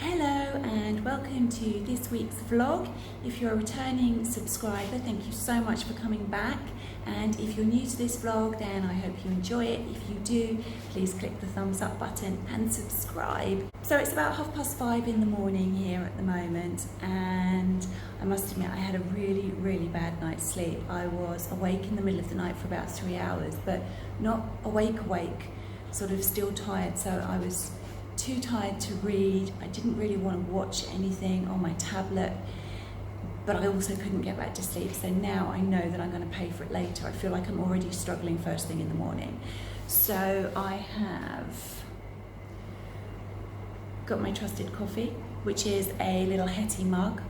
Hello and welcome to this week's vlog. If you're a returning subscriber, thank you so much for coming back, and if you're new to this vlog, then I hope you enjoy it. If you do, please click the thumbs up button and subscribe. So it's about 5:30 in the morning here at the moment, and I must admit I had a really bad night's sleep. I was awake in the middle of the night for about 3 hours, but not awake, sort of still tired. So I was too tired to read. I didn't really want to watch anything on my tablet, but I also couldn't get back to sleep. So now I know that I'm going to pay for it later. I feel like I'm already struggling first thing in the morning. So I have got my trusted coffee, which is a little Hetty mug.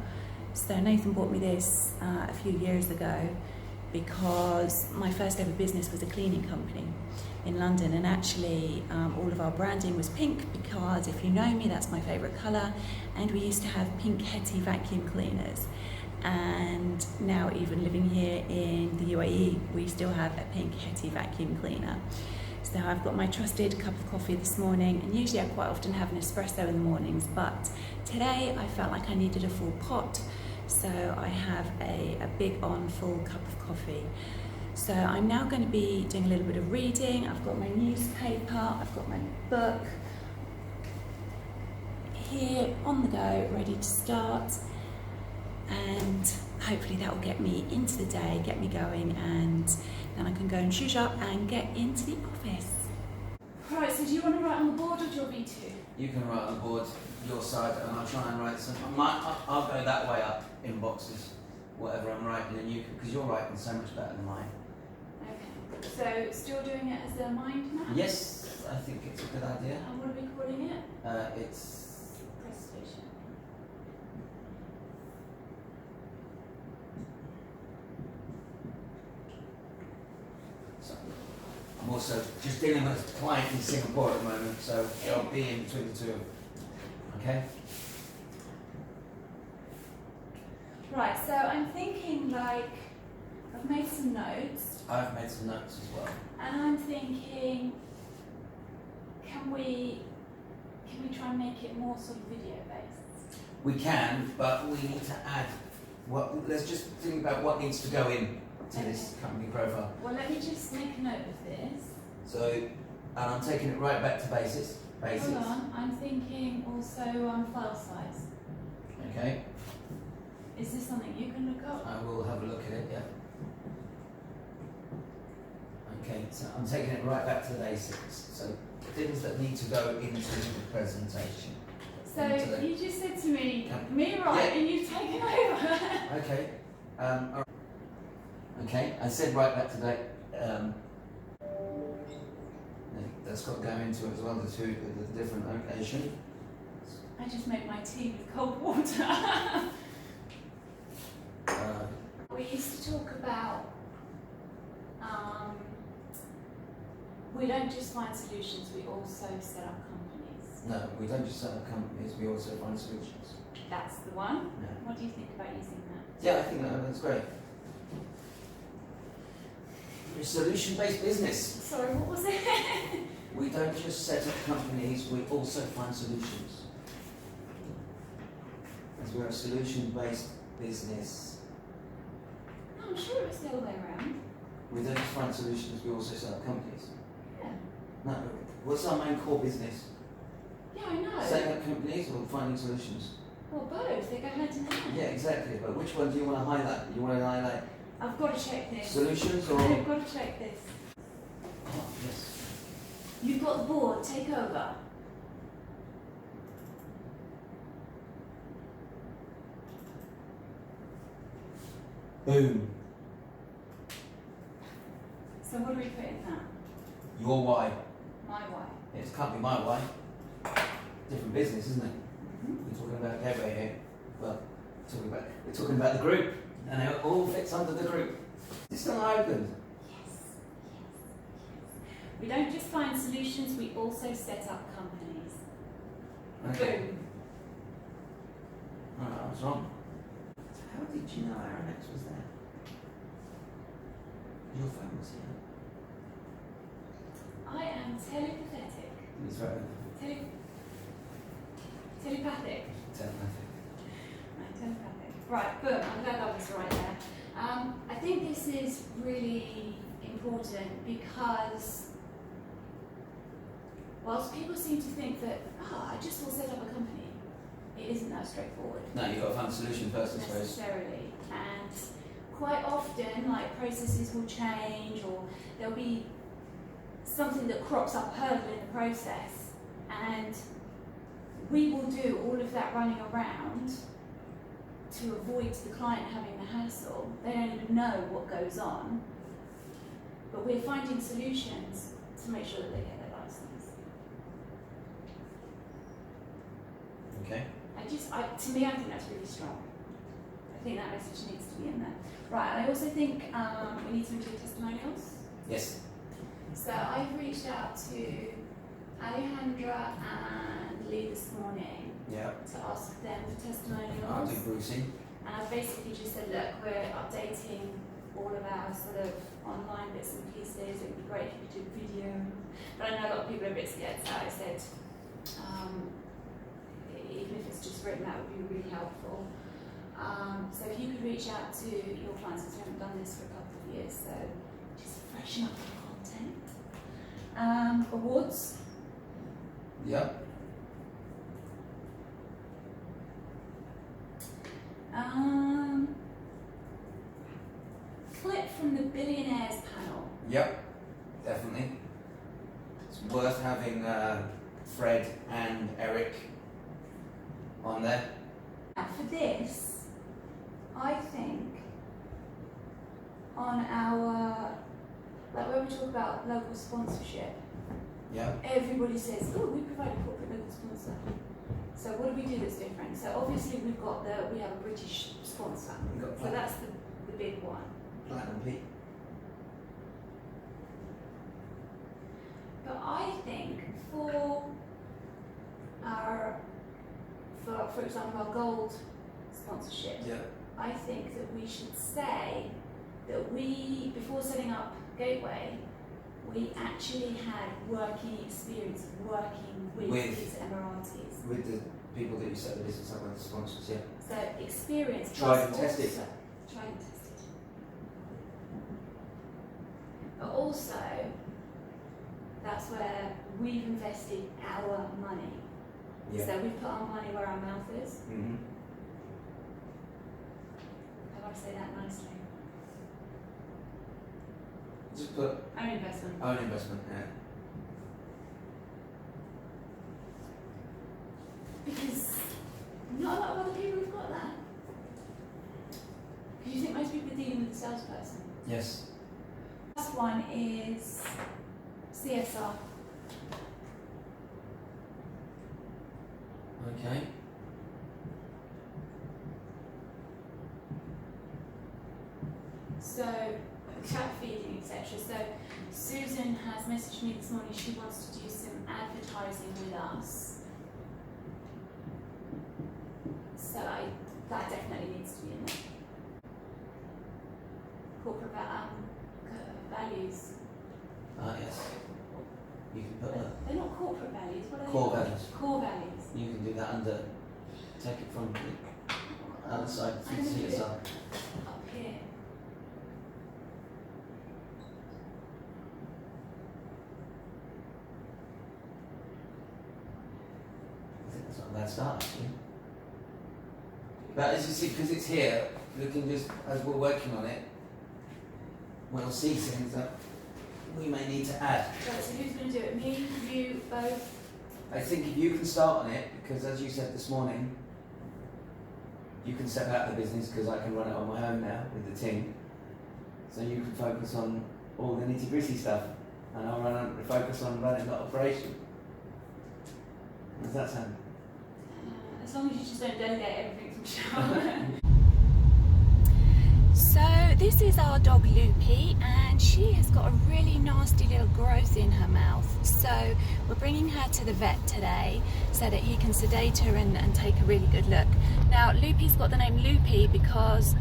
So Nathan bought me this a few years ago because my first ever business was a cleaning company in London, and actually all of our branding was pink because, if you know me, that's my favourite colour, and we used to have pink Hetty vacuum cleaners, and now even living here in the UAE we still have a pink Hetty vacuum cleaner. So I've got my trusted cup of coffee this morning, and usually I quite often have an espresso in the mornings, but today I felt like I needed a full pot, so I have a big on full cup of coffee. So I'm now going to be doing a little bit of reading. I've got my newspaper, I've got my book here on the go, ready to start, and hopefully that will get me into the day, get me going, and then I can go and shush up and get into the office. Right, so do you want to write on the board or do you want me to? You can write on the board your side, and I'll try and write some. I'll go that way up in boxes, whatever I'm writing, and you can, because you're writing so much better than mine. Okay, so still doing it as a mind map? Yes, I think it's a good idea. And what are we calling it? It's Presentation. So, I'm also just dealing with a client in Singapore at the moment, so I'll be in between the two of them. Okay? Right, so I'm thinking, like, I've made some notes. I've made some notes as well. And I'm thinking, can we try and make it more sort of video based? We can, but we need to add let's just think about what needs to go in to this company profile. Well, let me just make a note of this. So, and I'm taking it right back to basics. Hold on, I'm thinking also file size. Okay. Is this something you can look up? I will have a look at it, yeah. Okay, so I'm taking it right back to the basics. So things that need to go into the presentation. So you just said to me, and you've taken over. Okay. All right. Okay, I said right back to that. That's got to go into it as well, the different location. I just make my tea with cold water. We used to talk about we don't just find solutions, we also set up companies. No, we don't just set up companies, we also find solutions. That's the one? Yeah. What do you think about using that? Yeah, I think that's great. We're a solution-based business. Sorry, what was it? We don't just set up companies, we also find solutions. As we're a solution-based business. No, I'm sure it was the other way around. We don't just find solutions, we also set up companies. Yeah. No, what's our main core business? Yeah, I know. Setting up companies or finding solutions? Well, both. They go hand in hand. Yeah, exactly. But which one do you want to highlight? You want to highlight I've got to check this. solutions or? I've got to check this. Oh, yes. You've got the board. Take over. Boom. So what do we put in that? Your why. My why. It can't be my why. Different business, isn't it? Mm-hmm. We're talking about Gateway here. Well, we're talking about the group, and it all fits under the group. It's still not opened. Yes. We don't just find solutions, we also set up companies. Okay. Boom. Oh, I was wrong. So how did you know Aaron X was there? Your phone was here. I am telepathetic. He's right. Telepathic. Telepathic. Right, telepathic. Right, boom. I'm glad that was right there. I think this is really important because whilst people seem to think that, I just will set up a company, it isn't that straightforward. No, you've got to find a solution first, I suppose. Necessarily. And quite often, like, processes will change, or there'll be something that crops up hurdle in the process, and we will do all of that running around to avoid the client having the hassle. They don't even know what goes on, but we're finding solutions to make sure that they get their license. Okay. To me, I think that's really strong. I think that message needs to be in there. Right, and I also think we need to include testimonials. Yes. So I've reached out to Alejandra and Lee this morning Yeah. to ask them for testimonials. I'll do Brucey. And I've basically just said, look, we're updating all of our sort of online bits and pieces. It would be great if you could do video. But I know a lot of people are a bit scared, so I said, even if it's just written, that would be really helpful. So if you could reach out to your clients, because we haven't done this for a couple of years, so just freshen up the content. Awards. Yep. Clip from the Billionaires panel. Yep. Definitely. It's worth having Fred and Eric on there. Now for this, I think on our, like when we talk about local sponsorship, Yep. everybody says, oh, we provide a corporate local sponsor. So what do we do that's different? So obviously we have a British sponsor. We've got So that's the big one. Platinum Pete. But I think for example, our gold sponsorship, Yep. I think that we should say that we, before setting up Gateway, we actually had working experience of working with these Emiratis. With the people that you set the business up with, the sponsors, yeah. So experience. Tried and plus tested. also- Tried and tested. But also, that's where we've invested our money. Yeah. So we've put our money where our mouth is. Mm-hmm. How do I say that nicely? Just put Own investment. own investment, yeah. Because not a lot of other people have got that. Because you think most people are dealing with a salesperson. Yes. Last one is CSR. Okay. So, cat feeding, etc. So, Susan has messaged me this morning. She wants to do some advertising with us. So, that definitely needs to be in there. Corporate values. Yes. You can put that. They're not corporate values. What are Core they? values. Core values. You can do that under. Take it from the other side. I'm gonna do it CSR. up here. I think that's not a bad start, actually. But as you see, because it's here, we can just, as we're working on it, we'll see things that we may need to add. Right, so who's going to do it? Me, you, both? I think if you can start on it, because as you said this morning, you can step out of the business because I can run it on my own now with the team. So you can focus on all the nitty-gritty stuff, and I'll focus on running the operation. How does that sound? As long as you just don't delegate everything to Michelle. So this is our dog Loopy, and she has got a really nasty little growth in her mouth. So we're bringing her to the vet today so that he can sedate her and take a really good look. Now Loopy's got the name Loopy because,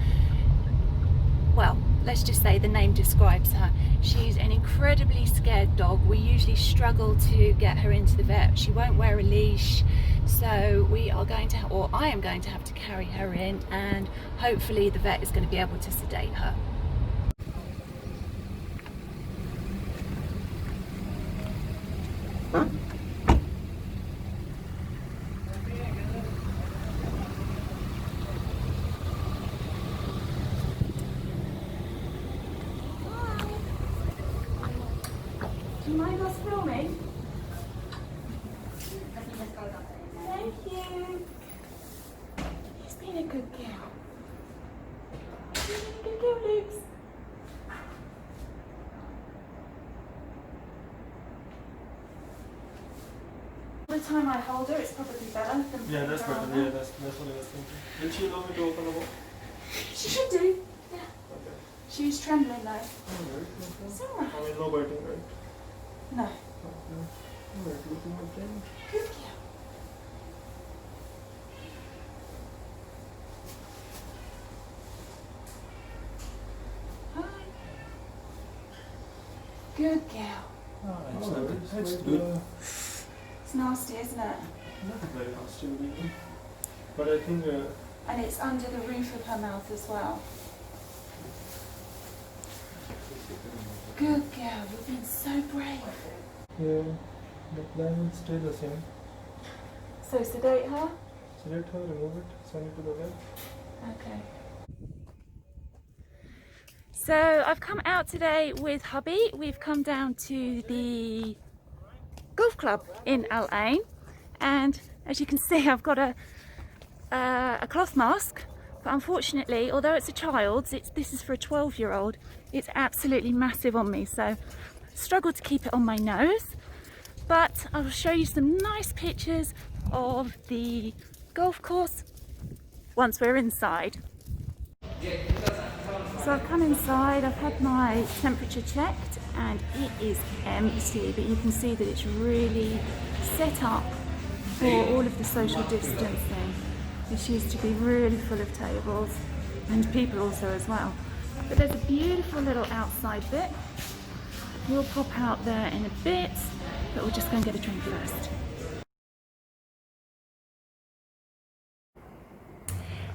well, let's just say the name describes her. She's an incredibly scared dog. We usually struggle to get her into the vet. She won't wear a leash, so So we are going to, or I am going to have to carry her in, and hopefully the vet is going to be able to sedate her. Do you mind us filming? Thank you. He's been a good girl. He's been a good girl, Luke. The time I hold her, it's probably better than Yeah, that's better. Yeah, that's what I was thinking. Will she allow me to open the box? She should do. Yeah. Okay. She was trembling though. Alright, It's okay. alright. I mean, no biting, right? No. Okay. Alright, looking my friend. Good girl. Hi. Good girl. That's good. It's nasty, isn't it? Not very nasty, really. But I think, And it's under the roof of her mouth as well. Good girl, you've been so brave. yeah, the plan is still the same. So sedate her? Select her, remove it, send it to the vet. Okay. So I've come out today with hubby. We've come down to the golf club in Ain, and as you can see I've got a cloth mask, but unfortunately, although it's a child's, this is for a 12-year-old, it's absolutely massive on me, so struggle to keep it on my nose. But I'll show you some nice pictures of the golf course once we're inside. So I've come inside, I've had my temperature checked, and it is empty, but you can see that it's really set up for all of the social distancing. This used to be really full of tables and people also as well. But there's a beautiful little outside bit. We'll pop out there in a bit, but we'll just go and get a drink first.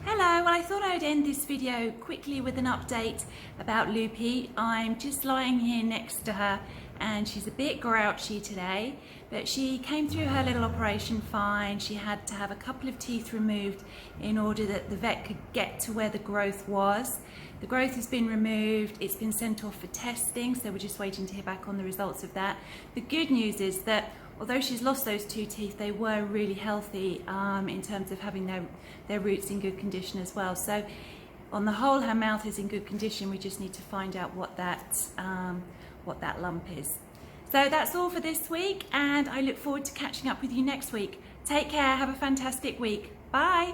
Hello, well I thought I'd end this video quickly with an update about Loopy. I'm just lying here next to her and she's a bit grouchy today, but she came through her little operation fine. She had to have a couple of teeth removed in order that the vet could get to where the growth was. The growth has been removed, it's been sent off for testing, so we're just waiting to hear back on the results of that. The good news is that although she's lost those 2 teeth, they were really healthy in terms of having their roots in good condition as well. So on the whole, her mouth is in good condition. We just need to find out what that lump is. So that's all for this week, and I look forward to catching up with you next week. Take care, have a fantastic week. Bye.